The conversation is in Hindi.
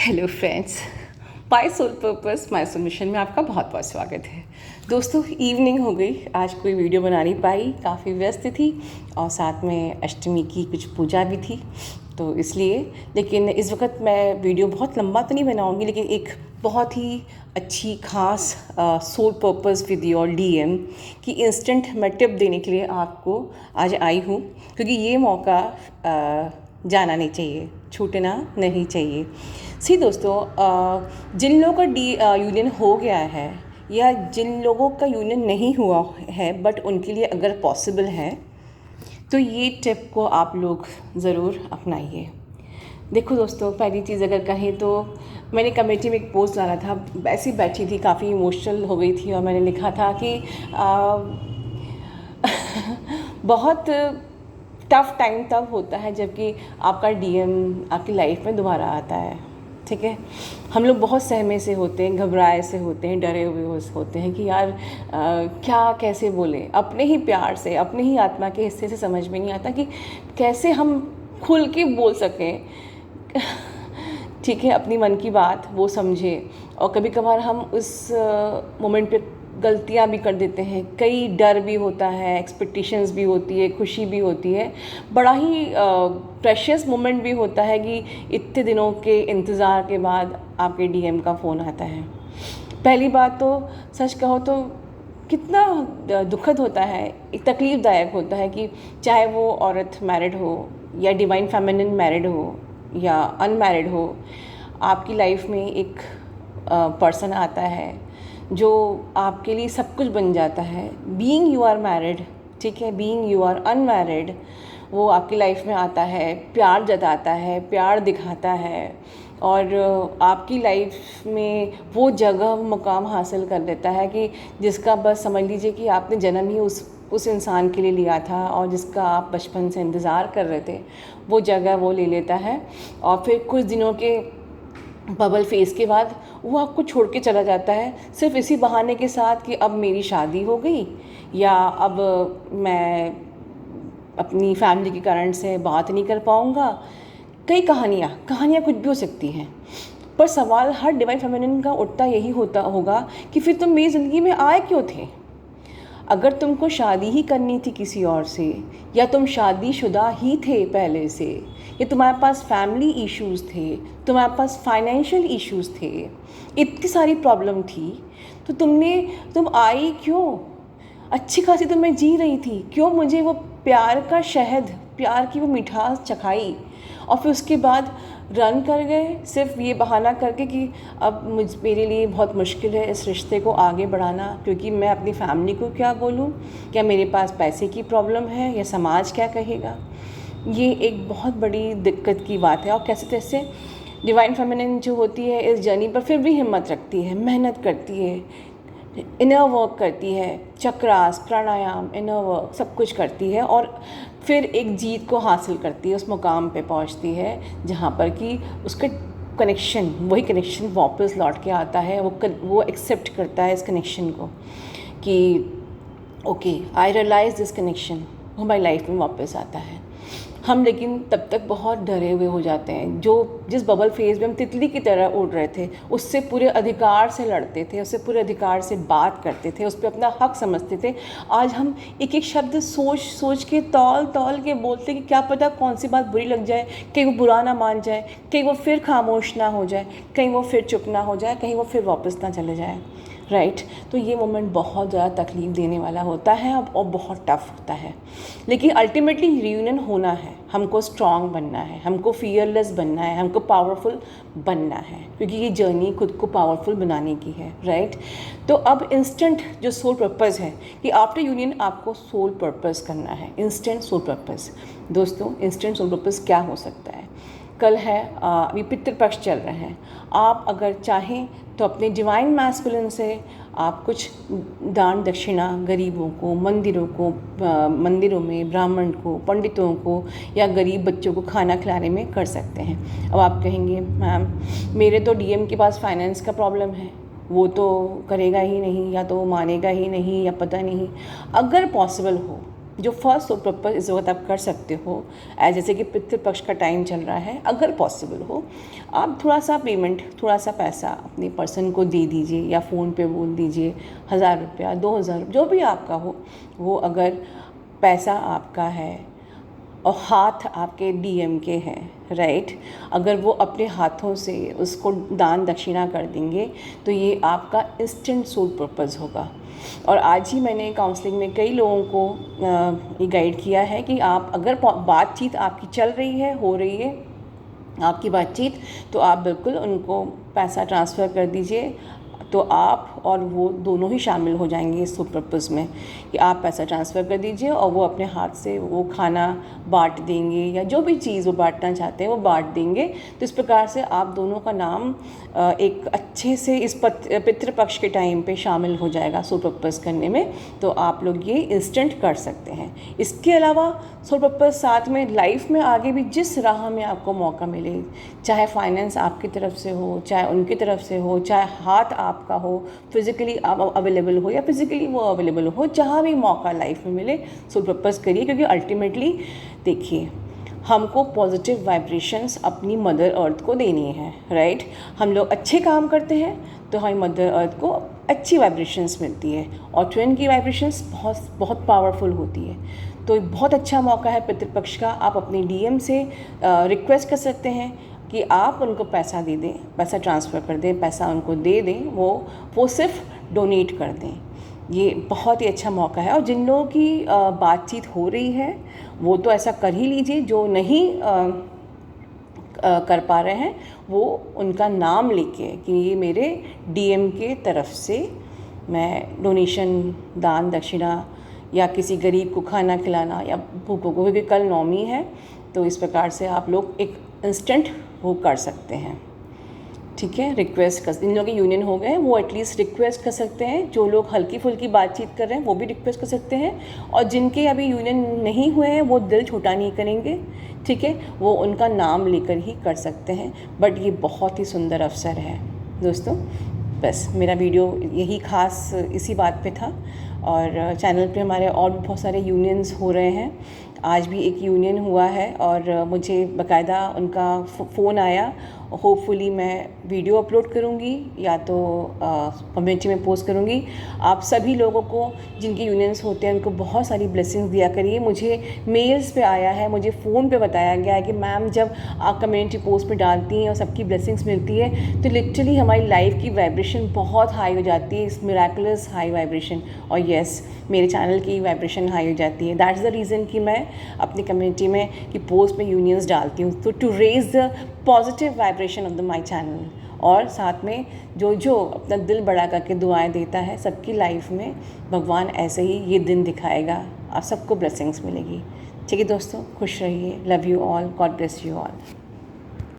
Hello friends, my soul purpose my solution में आपका बहुत बहुत स्वागत है। दोस्तों, इवनिंग हो गई, आज कोई वीडियो बना नहीं पाई, काफ़ी व्यस्त थी और साथ में अष्टमी की कुछ पूजा भी थी, तो इसलिए। लेकिन इस वक्त मैं वीडियो बहुत लंबा तो नहीं बनाऊंगी, लेकिन एक बहुत ही अच्छी खास soul purpose with your DM की इंस्टेंट मैं टिप देने के लिए आपको आज आई हूँ, क्योंकि ये मौका जाना नहीं चाहिए, छूटना नहीं चाहिए। सी दोस्तों, जिन लोगों का यूनियन हो गया है या जिन लोगों का यूनियन नहीं हुआ है बट उनके लिए अगर पॉसिबल है तो ये टिप को आप लोग ज़रूर अपनाइए। देखो दोस्तों, पहली चीज़ अगर कहें तो मैंने कमेटी में एक पोस्ट डाला था, ऐसी बैठी थी, काफ़ी इमोशनल हो गई थी और मैंने लिखा था कि बहुत टफ़ टाइम तब होता है जबकि आपका डीएम आपकी लाइफ में दोबारा आता है। ठीक है, हम लोग बहुत सहमे से होते हैं, घबराए से होते हैं, डरे हुए होते हैं कि यार क्या कैसे बोले, अपने ही प्यार से, अपने ही आत्मा के हिस्से से समझ में नहीं आता कि कैसे हम खुल के बोल सकें। ठीक है, अपनी मन की बात वो समझे। और कभी कभार हम उस मोमेंट पे गलतियाँ भी कर देते हैं, कई डर भी होता है, एक्सपेक्टेशंस भी होती है, खुशी भी होती है, बड़ा ही प्रेशियस मोमेंट भी होता है कि इतने दिनों के इंतज़ार के बाद आपके डीएम का फ़ोन आता है। पहली बात तो सच कहो तो कितना दुखद होता है, एक तकलीफ़दायक होता है कि चाहे वो औरत मैरिड हो या डिवाइन फेमिनिन मैरिड हो या अनमैरिड हो, आपकी लाइफ में एक पर्सन आता है जो आपके लिए सब कुछ बन जाता है। बीइंग यू आर मैरिड, ठीक है, बीइंग यू आर अनमैरिड, वो आपकी लाइफ में आता है, प्यार जताता है, प्यार दिखाता है और आपकी लाइफ में वो जगह मुकाम हासिल कर देता है कि जिसका बस समझ लीजिए कि आपने जन्म ही उस इंसान के लिए लिया था और जिसका आप बचपन से इंतज़ार कर रहे थे, वो जगह वो ले लेता है। और फिर कुछ दिनों के बबल फेस के बाद वो आपको छोड़ के चला जाता है, सिर्फ इसी बहाने के साथ कि अब मेरी शादी हो गई या अब मैं अपनी फैमिली के कारण से बात नहीं कर पाऊँगा। कई कहानियाँ कुछ भी हो सकती हैं, पर सवाल हर डिवाइन फेमिनिन का उठता यही होता होगा कि फिर तुम मेरी ज़िंदगी में आए क्यों थे? अगर तुमको शादी ही करनी थी किसी और से, या तुम शादीशुदा ही थे पहले से, या तुम्हारे पास फैमिली इश्यूज़ थे, तुम्हारे पास फाइनेंशियल इश्यूज़ थे, इतनी सारी प्रॉब्लम थी, तो तुम आई क्यों? अच्छी खासी तो मैं जी रही थी, क्यों मुझे वो प्यार का शहद, प्यार की वो मिठास चखाई और फिर उसके बाद रन कर गए, सिर्फ ये बहाना करके कि अब मेरे लिए बहुत मुश्किल है इस रिश्ते को आगे बढ़ाना, क्योंकि मैं अपनी फैमिली को क्या बोलूँ, क्या मेरे पास पैसे की प्रॉब्लम है या समाज क्या कहेगा। ये एक बहुत बड़ी दिक्कत की बात है। और कैसे कैसे डिवाइन फेमिनिन जो होती है इस जर्नी पर फिर भी हिम्मत रखती है, मेहनत करती है, इनर वर्क करती है, चक्रास, प्राणायाम, इनर वर्क सब कुछ करती है और फिर एक जीत को हासिल करती है, उस मुकाम पे पहुंचती है जहाँ पर कि उसका कनेक्शन, वही कनेक्शन वापस लौट के आता है। वो एक्सेप्ट करता है इस कनेक्शन को कि okay, I realise this connection, वो हमारी लाइफ में वापस आता है। हम लेकिन तब तक बहुत डरे हुए हो जाते हैं, जिस बबल फेज में हम तितली की तरह उड़ रहे थे, उससे पूरे अधिकार से लड़ते थे, उससे पूरे अधिकार से बात करते थे, उस पर अपना हक समझते थे। आज हम एक एक शब्द सोच के तौल के बोलते कि क्या पता कौन सी बात बुरी लग जाए, कहीं वो बुरा ना मान जाए, कहीं वो फिर खामोश ना हो जाए, कहीं वो फिर चुप ना हो जाए, कहीं वो फिर वापस ना चले जाए। राइट, तो ये मोमेंट बहुत ज़्यादा तकलीफ़ देने वाला होता है और बहुत टफ होता है, लेकिन अल्टीमेटली रियूनियन होना है। हमको स्ट्रांग बनना है, हमको फियरलेस बनना है, हमको पावरफुल बनना है, क्योंकि ये जर्नी खुद को पावरफुल बनाने की है। राइट, तो अब इंस्टेंट जो सोल पर्पस है कि आफ्टर यूनियन आपको सोल पर्पस करना है, इंस्टेंट सोल पर्पस। दोस्तों, इंस्टेंट सोल पर्पस क्या हो सकता है? कल है, अभी पितृपक्ष चल रहे हैं, आप अगर चाहें तो अपने डिवाइन मैस्कुलिन से आप कुछ दान दक्षिणा गरीबों को, मंदिरों में ब्राह्मण को, पंडितों को या गरीब बच्चों को खाना खिलाने में कर सकते हैं। अब आप कहेंगे मैम मेरे तो डीएम के पास फाइनेंस का प्रॉब्लम है, वो तो करेगा ही नहीं, या तो वो मानेगा ही नहीं, या पता नहीं। अगर पॉसिबल हो जो फर्स्ट सोल पर्पस इस वक्त आप कर सकते हो, जैसे कि पितृपक्ष का टाइम चल रहा है, अगर पॉसिबल हो आप थोड़ा सा पेमेंट, थोड़ा सा पैसा अपनी पर्सन को दे दीजिए या फ़ोन पे बोल दीजिए, 1000 रुपया, 2000, जो भी आपका हो वो। अगर पैसा आपका है और हाथ आपके डीएम के हैं, राइट, अगर वो अपने हाथों से उसको दान दक्षिणा कर देंगे तो ये आपका इंस्टेंट सोल पर्पस होगा। और आज ही मैंने काउंसलिंग में कई लोगों को ये गाइड किया है कि आप अगर बातचीत आपकी चल रही है, हो रही है आपकी बातचीत, तो आप बिल्कुल उनको पैसा ट्रांसफ़र कर दीजिए, तो आप और वो दोनों ही शामिल हो जाएंगे इस सोल पर्पस में, कि आप पैसा ट्रांसफ़र कर दीजिए और वो अपने हाथ से वो खाना बांट देंगे या जो भी चीज़ वो बांटना चाहते हैं वो बांट देंगे। तो इस प्रकार से आप दोनों का नाम एक अच्छे से इस पितृपक्ष के टाइम पे शामिल हो जाएगा सोल पर्पस करने में। तो आप लोग ये इंस्टेंट कर सकते हैं। इसके अलावा सोल पर्पस साथ में लाइफ में आगे भी जिस राह में आपको मौका मिले, चाहे फाइनेंस आपकी तरफ से हो, चाहे उनकी तरफ से हो, चाहे हाथ आपका हो, फिज़िकली आप अवेलेबल हो या फिज़िकली वो अवेलेबल हो, जहाँ भी मौका लाइफ में मिले सोल पर्पस करिए। क्योंकि अल्टीमेटली देखिए, हमको पॉजिटिव वाइब्रेशंस अपनी मदर अर्थ को देनी है, राइट। हम लोग अच्छे काम करते हैं तो हमारी मदर अर्थ को अच्छी वाइब्रेशंस मिलती है और ट्विन की वाइब्रेशंस बहुत बहुत पावरफुल होती है। तो बहुत अच्छा मौका है पितृपक्ष का। आप अपनी डीएम से रिक्वेस्ट कर सकते हैं कि आप उनको पैसा दे दें, पैसा ट्रांसफ़र कर दें, पैसा उनको दे दें, वो सिर्फ डोनेट कर दें। ये बहुत ही अच्छा मौका है। और जिन लोगों की बातचीत हो रही है वो तो ऐसा कर ही लीजिए, जो नहीं कर पा रहे हैं वो उनका नाम लेके कि ये मेरे डीएम के तरफ से मैं डोनेशन, दान दक्षिणा या किसी गरीब को खाना खिलाना या भूखों को, क्योंकि कल नौमी है, तो इस प्रकार से आप लोग एक इंस्टेंट वो कर सकते हैं। ठीक है, रिक्वेस्ट कर, इन लोगों के यूनियन हो गए वो एटलीस्ट रिक्वेस्ट कर सकते हैं। जो लोग हल्की फुल्की बातचीत कर रहे हैं वो भी रिक्वेस्ट कर सकते हैं, और जिनके अभी यूनियन नहीं हुए हैं वो दिल छोटा नहीं करेंगे, ठीक है, वो उनका नाम लेकर ही कर सकते हैं। बट ये बहुत ही सुंदर अवसर है दोस्तों। बस मेरा वीडियो यही खास इसी बात पे था। और चैनल पे हमारे और भी बहुत सारे यूनियंस हो रहे हैं। आज भी एक यूनियन हुआ है और मुझे बाकायदा उनका फ़ोन आया। होपफुली मैं वीडियो अपलोड करूँगी या तो कम्युनिटी में पोस्ट करूँगी। आप सभी लोगों को जिनके यूनियंस होते हैं उनको बहुत सारी ब्लेसिंग्स दिया करिए। मुझे मेल्स पे आया है, मुझे फ़ोन पे बताया गया है कि मैम जब आप कम्युनिटी पोस्ट पे डालती हैं और सबकी ब्लेसिंग्स मिलती है तो लिटरली हमारी लाइफ की वाइब्रेशन बहुत हाई हो जाती है, इस मिराकुलस हाई वाइब्रेशन। और येस, मेरे चैनल की वाइब्रेशन हाई हो जाती है। दैट्स द रीज़न कि मैं अपनी कम्युनिटी में कि पोस्ट में यूनियंस डालती हूँ, तो to raise the positive vibration of the my channel. और साथ में जो अपना दिल बड़ा करके दुआएं देता है, सबकी लाइफ में भगवान ऐसे ही ये दिन दिखाएगा और सबको ब्लेसिंग्स मिलेगी। ठीक है दोस्तों, खुश रहिए। Love you all, God bless you all.